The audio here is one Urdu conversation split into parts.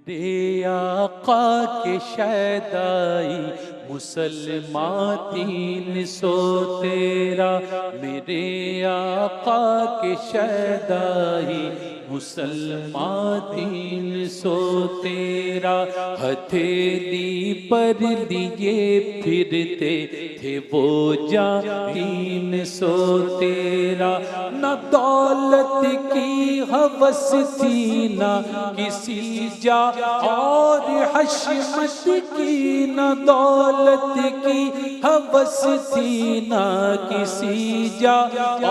میرے آقا کے شیدائی مسلمان 313 میرے آقا کے شیدائی مسلمان 313 ہتھیلی پر لیے پھرتے تھے وہ جاں 313 نہ دولت کی ہوس تھی نہ کسی جا اور حشمت کی نہ دولت کی ہوس تھی نہ کسی جا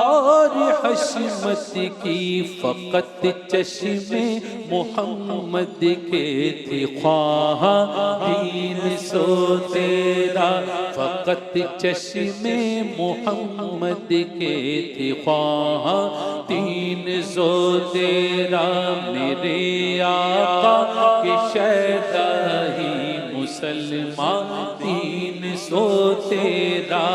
اور حشمت کی فقط چشم محمد کے تھے خواہاں 313 فقط چشم محمد کے تھے خواہاں 313 میرے آقا کے شیدائی مسلمان 313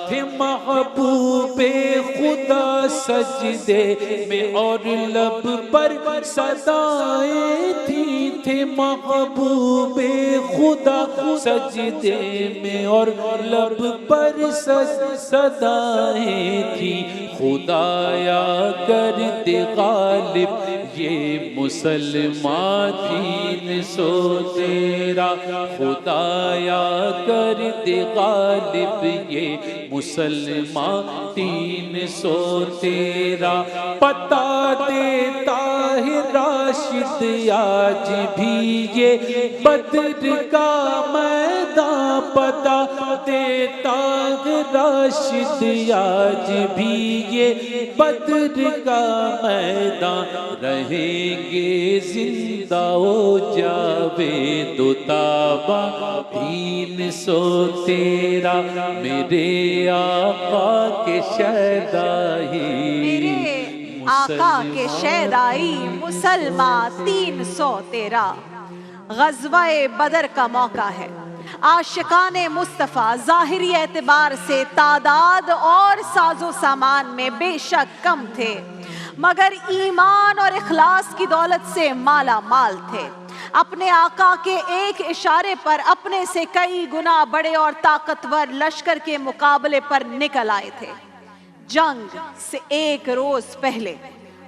تھے محبوب خدا سجدے میں اور لب پر صدائیں تھے محبوب خدا سجدے میں اور لب پر صدائیں تھی خدایا گرد غالب یہ مسلمان 313 خدایا گرد غالب یہ مسلمان 313 پتا دیتا ہے راشد آج بھی یہ بدر کا میدان پتا دیتا ہے راشد آج بھی یہ بدر کا میدان رہیں گے زندہ ہو جاوید و طابہ 313 میرے آقا کے شیدائی آقا کے شیدائی مسلمان 313 غزوہ بدر کا موقع ہے۔ عاشقان مصطفیٰ ظاہری اعتبار سے تعداد اور ساز و سامان میں بے شک کم تھے، مگر ایمان اور اخلاص کی دولت سے مالا مال تھے۔ اپنے آقا کے ایک اشارے پر اپنے سے کئی گنا بڑے اور طاقتور لشکر کے مقابلے پر نکل آئے تھے۔ جنگ سے ایک روز پہلے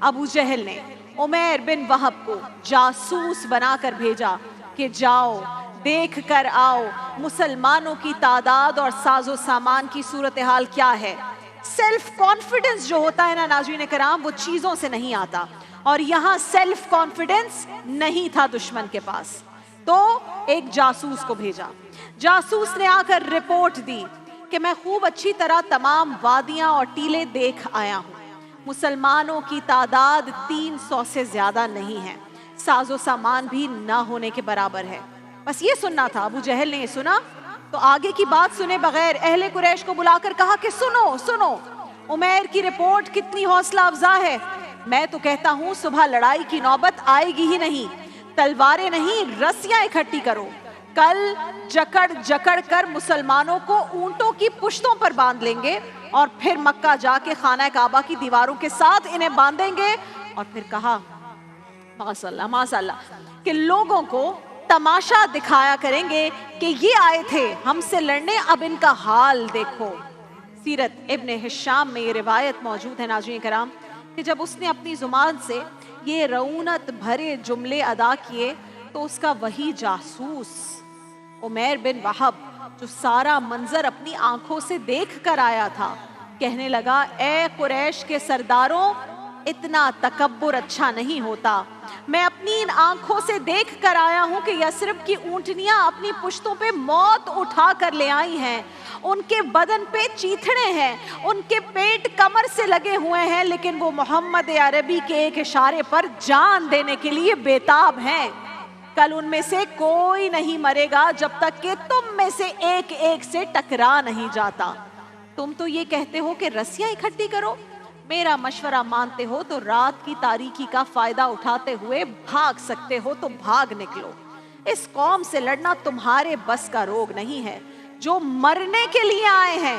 ابو جہل نے عمیر بن وہب کو جاسوس بنا کر بھیجا کہ جاؤ دیکھ کر آؤ مسلمانوں کی تعداد اور ساز و سامان کی صورتحال کیا ہے۔ سیلف کانفیڈنس جو ہوتا ہے نا ناظرین کرام، وہ چیزوں سے نہیں آتا، اور یہاں سیلف کانفیڈنس نہیں تھا دشمن کے پاس، تو ایک جاسوس کو بھیجا۔ جاسوس نے آ کر رپورٹ دی کہ میں خوب اچھی طرح تمام وادیاں اور ٹیلے دیکھ آیا ہوں، مسلمانوں کی تعداد 300 سے زیادہ نہیں ہے، ساز و سامان بھی نہ ہونے کے برابر ہے۔ بس یہ سننا تھا۔ ابو جہل نے یہ سنا تو آگے کی بات سنے بغیر اہل قریش کو بلا کر کہا کہ سنو سنو، عمیر کی رپورٹ کتنی حوصلہ افزا ہے، میں تو کہتا ہوں صبح لڑائی کی نوبت آئے گی ہی نہیں، تلواریں نہیں رسیاں اکٹھی کرو، کل جکڑ جکڑ کر مسلمانوں کو اونٹوں کی پشتوں پر باندھ لیں گے اور پھر مکہ جا کے خانہ کعبہ کی دیواروں کے ساتھ انہیں باندھیں گے۔ اور پھر کہا ماشاء اللہ کہ لوگوں کو تماشا دکھایا کریں گے کہ یہ آئے تھے ہم سے لڑنے، اب ان کا حال دیکھو۔ سیرت ابن ہشام میں یہ روایت موجود ہے ناظرین کرام کہ جب اس نے اپنی زبان سے یہ رعونت بھرے جملے ادا کیے تو اس کا وہی جاسوس عمیر بن وہب جو سارا منظر اپنی آنکھوں سے دیکھ کر آیا تھا کہنے لگا، اے قریش کے سرداروں، اتنا تکبر اچھا نہیں ہوتا، میں اپنی ان آنکھوں سے دیکھ کر آیا ہوں کہ یثرب کی اونٹنیاں اپنی پشتوں پہ موت اٹھا کر لے آئی ہیں، ان کے بدن پہ چیتھڑے ہیں، ان کے پیٹ کمر سے لگے ہوئے ہیں، لیکن وہ محمد عربی کے ایک اشارے پر جان دینے کے لیے بیتاب ہیں۔ کل ان میں سے کوئی نہیں مرے گا جب تک کہ تم میں سے ایک ایک سے ٹکرا نہیں جاتا۔ تم تو یہ کہتے ہو کہ رسیاں اکٹھی کرو، میرا مشورہ مانتے ہو تو رات کی تاریکی کا فائدہ اٹھاتے ہوئے بھاگ سکتے ہو تو بھاگ نکلو، اس قوم سے لڑنا تمہارے بس کا روگ نہیں ہے، جو مرنے کے لیے آئے ہیں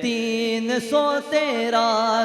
313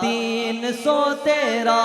313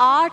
8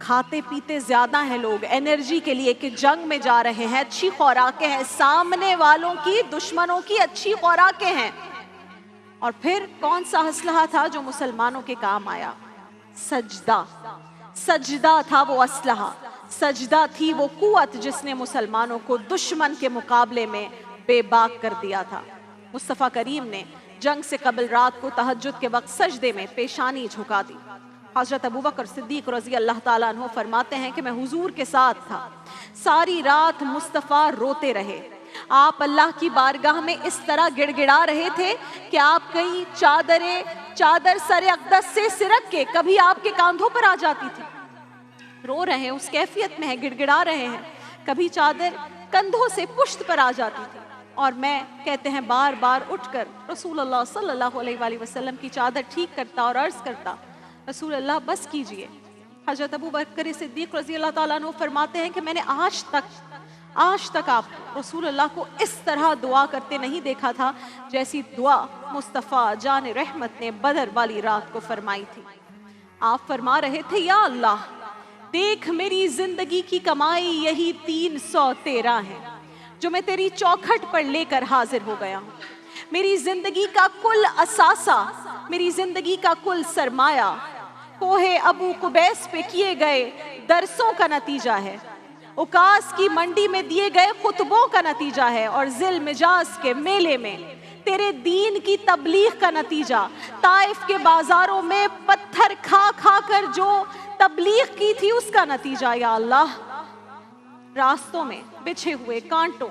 کھاتے پیتے زیادہ ہیں لوگ انرجی کے لیے کہ جنگ میں جا رہے ہیں، اچھی خوراکیں ہیں، سامنے والوں کی دشمنوں کی اچھی خوراکیں ہیں. اور پھر کون سا اسلحہ تھا جو مسلمانوں کے کام آیا؟ سجدہ. سجدہ تھا وہ اسلحہ، سجدہ تھی وہ قوت جس نے مسلمانوں کو دشمن کے مقابلے میں بے باک کر دیا تھا. مصطفیٰ کریم نے جنگ سے قبل رات کو تہجد کے وقت سجدے میں پیشانی جھکا دی. حضرت ابوبکر صدیق رضی اللہ تعالیٰ عنہ فرماتے ہیں کہ میں حضور کے ساتھ تھا، ساری رات مصطفیٰ روتے رہے. آپ اللہ کی بارگاہ میں اس طرح گڑ گڑا رہے تھے کہ آپ کئی چادر سر اقدس سے سرک کے کبھی آپ کے کاندھوں پر آ جاتی تھی. رو رہے ہیں، اس کیفیت میں ہے، گڑ گڑا رہے ہیں، کبھی چادر کندھوں سے پشت پر آ جاتی تھی. اور میں کہتے ہیں بار بار اٹھ کر رسول اللہ صلی اللہ علیہ وآلہ وسلم کی چادر ٹھیک کرتا اور عرض کرتا رسول اللہ بس کیجئے. حضرت ابوبکر صدیق رضی اللہ تعالیٰ عنہ فرماتے ہیں کہ میں نے آج تک آپ رسول اللہ کو اس طرح دعا کرتے نہیں دیکھا تھا جیسی دعا مصطفیٰ جان رحمت نے بدر والی رات کو فرمائی تھی. آپ فرما رہے تھے یا اللہ دیکھ میری زندگی کی کمائی یہی 313 ہے جو میں تیری چوکھٹ پر لے کر حاضر ہو گیا ہوں. میری زندگی کا کل اثاثہ، میری زندگی کا کل سرمایہ کوہ ابو قبیس پہ کیے گئے درسوں کا نتیجہ ہے، اکاس کی منڈی میں دیے گئے خطبوں کا نتیجہ ہے، اور ذی المجاز کے میلے میں تیرے دین کی تبلیغ کا نتیجہ، طائف کے بازاروں میں پتھر کھا کھا کر جو تبلیغ کی تھی اس کا نتیجہ. یا اللہ راستوں میں بچھے ہوئے کانٹوں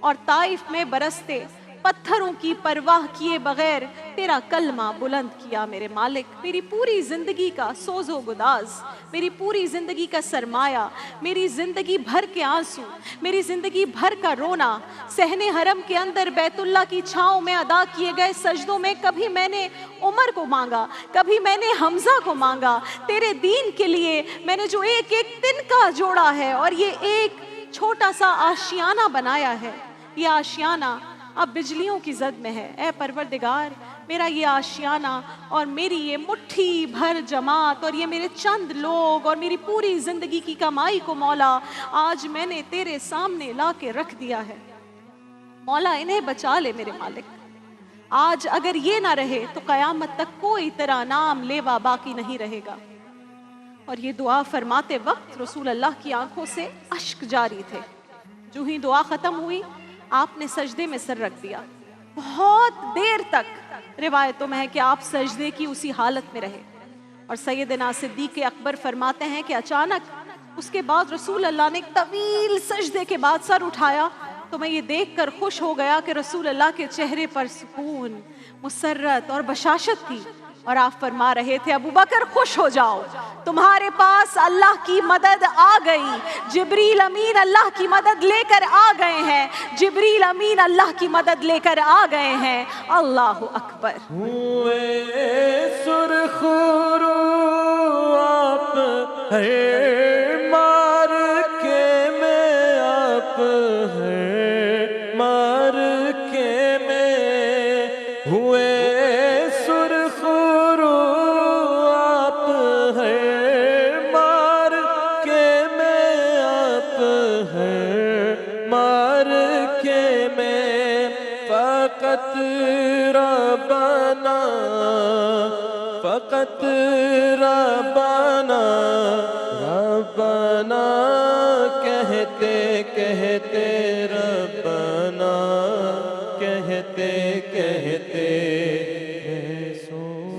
اور طائف میں برستے پتھروں کی پرواہ کیے بغیر تیرا کلمہ بلند کیا میرے مالک. میری پوری زندگی کا سوز و گداز، میری پوری زندگی کا سرمایہ، میری زندگی بھر کے آنسو، میری زندگی بھر کا رونا صحن حرم کے اندر بیت اللہ کی چھاؤں میں ادا کیے گئے سجدوں میں کبھی میں نے عمر کو مانگا، کبھی میں نے حمزہ کو مانگا. تیرے دین کے لیے میں نے جو ایک ایک دن کا جوڑا ہے اور یہ ایک چھوٹا سا آشیانہ بنایا ہے، یہ آشیانہ اب بجلیوں کی زد میں ہے. اے پروردگار میرا یہ آشیانہ اور میری یہ مٹھی بھر جماعت اور یہ میرے چند لوگ اور میری پوری زندگی کی کمائی کو مولا آج میں نے تیرے سامنے لا کے رکھ دیا ہے. مولا انہیں بچا لے میرے مالک. آج اگر یہ نہ رہے تو قیامت تک کوئی تیرا نام لیوا باقی نہیں رہے گا. اور یہ دعا فرماتے وقت رسول اللہ کی آنکھوں سے اشک جاری تھے. جو ہی دعا ختم ہوئی آپ نے سجدے میں سر رکھ دیا. بہت دیر تک روایتوں میں ہے کہ آپ سجدے کی اسی حالت میں رہے. اور سیدنا صدیق اکبر فرماتے ہیں کہ اچانک اس کے بعد رسول اللہ نے ایک طویل سجدے کے بعد سر اٹھایا تو میں یہ دیکھ کر خوش ہو گیا کہ رسول اللہ کے چہرے پر سکون، مسرت اور بشاشت تھی. اور آپ فرما رہے تھے ابوبکر خوش ہو جاؤ، تمہارے پاس اللہ کی مدد آ گئی. جبریل امین اللہ کی مدد لے کر آ گئے ہیں، جبریل امین اللہ کی مدد لے کر آ گئے ہیں. اللہ اکبر. ہوئے سرخ رو آپ ہے مار کے میں، آپ ہے مار کے میں ہوئے سرخ رو آپ ہے مار کے میں، آپ ہے مار کے میں فقط ربنا فقط ربنا ربنا کہتے کہتے ربنا کہتے کہتے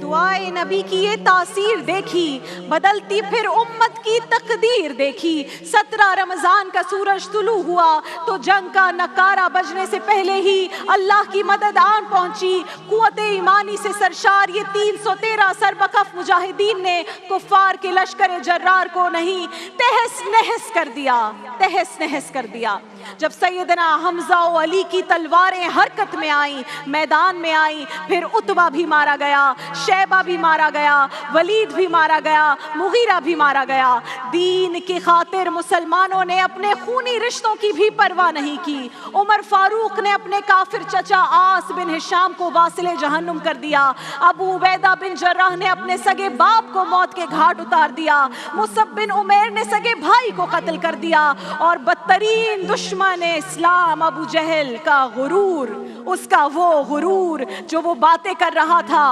دعائے نبی کی یہ تاثیر دیکھی، بدلتی پھر امت کی تقدیر دیکھی. 17 رمضان کا سورج طلوع ہوا تو جنگ کا نکارہ بجنے سے پہلے ہی اللہ کی مدد آن پہنچی. قوت ایمانی سے سرشار یہ 313 سربکف مجاہدین نے کفار کے لشکر جرار کو نہیں تہس نہس کر دیا، تہس نہس کر دیا. جب سیدنا حمزہ و علی کی تلواریں حرکت میں آئیں، میدان میں آئیں، پھر عتبہ بھی مارا گیا، شیبہ بھی مارا گیا، ولید بھی مارا گیا، مغیرہ بھی مارا گیا. دین کی خاطر مسلمانوں نے اپنے خونی رشتوں کی بھی پرواہ نہیں کی. عمر فاروق نے اپنے کافر چچا عاص بن ہشام کو واصل جہنم کر دیا. ابو عبیدہ بن جراح نے اپنے سگے باپ کو موت کے گھاٹ اتار دیا. مصعب بن عمیر نے سگے بھائی کو قتل کر دیا. اور بدترین دشمن اسلام ابو جہل کا غرور، اس کا وہ غرور جو وہ باتیں کر رہا تھا،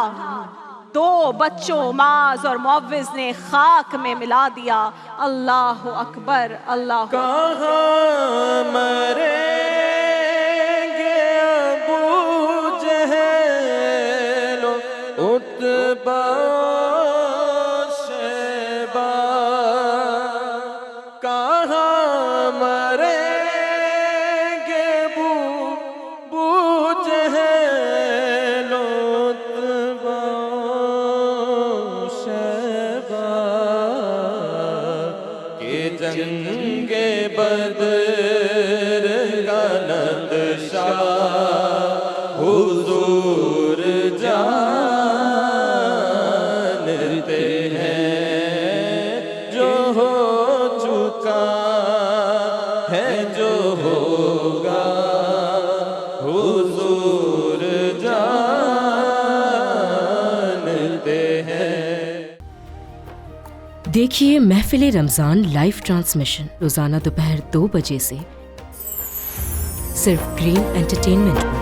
2 بچوں معاذ اور معوذ نے خاک میں ملا دیا. اللہ اکبر، اللہ کہاں مریں گے ابو جہل عتبہ شیبہ، کہاں مریں گے ابو جہل عتبہ شیبہ، کہ جنگ بدر کا نقشہ حضور جانتے ہیں، جو ہو چکا ہے جو ہوگا حضور جانتے ہیں. دیکھیے محفل رمضان لائیو ٹرانسمیشن روزانہ دوپہر 2 بجے سے صرف گرین انٹرٹینمنٹ پر.